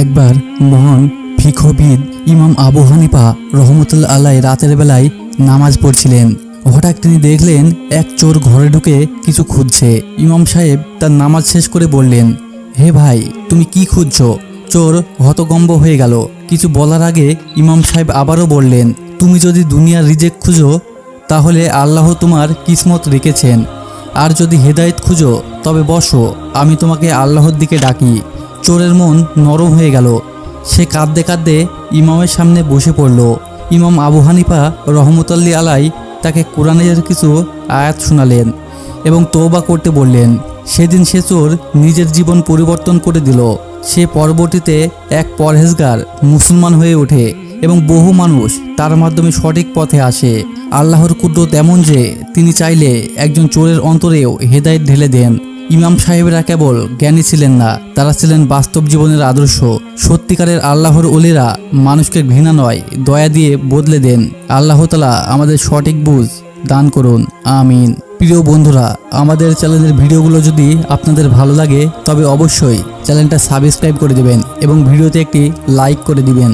একবার মহান ফিকহবিদ ইমাম আবু হানিফা রহমতুল্লাহ আলাইহি রাতের বেলায় নামাজ পড়ছিলেন। হঠাৎ তিনি দেখলেন এক চোর ঘরে ঢুকে কিছু খুঁজছে। ইমাম সাহেব তার নামাজ শেষ করে বললেন, হে ভাই, তুমি কি খুঁজছো? চোর হতভম্ব হয়ে গেল। কিছু বলার আগে ইমাম সাহেব আবারও বললেন, তুমি যদি দুনিয়ার রিজেক খুঁজো তাহলে আল্লাহ তোমার কিসমত রেখেছেন, আর যদি হেদায়েত খুঁজো তবে বসো, আমি তোমাকে আল্লাহর দিকে ডাকি। চোরের মন নরম হয়ে গেল। সে কাঁদতে কাঁদতে ইমামের সামনে বসে পড়ল। ইমাম আবু হানিফা রহমতুল্লাহ আলাইহি তাকে কোরআনের কিছু আয়াত শোনালেন এবং তওবা করতে বললেন। সেদিন সে চোর নিজের জীবন পরিবর্তন করে দিল। সে পরবর্তীতে এক পরহেজগার মুসলমান হয়ে ওঠে এবং বহু মানুষ তার মাধ্যমে সঠিক পথে আসে। আল্লাহর কুদরত এমন যে তিনি চাইলে একজন চোরের অন্তরেও হেদায়েত ঢেলে দেন। ইমাম সাহেবরা কেবল জ্ঞানী ছিলেন না, তারা ছিলেন বাস্তব জীবনের আদর্শ। সত্যিকারের আল্লাহর ওলিরা মানুষকে ঘৃণা নয়, দয়া দিয়ে বদলে দেন। আল্লাহ তাআলা আমাদের সঠিক বুঝ দান করুন, আমিন। প্রিয় বন্ধুরা, আমাদের চ্যানেলের ভিডিওগুলো যদি আপনাদের ভালো লাগে তবে অবশ্যই চ্যানেলটা সাবস্ক্রাইব করে দিবেন এবং ভিডিওতে একটি লাইক করে দিবেন।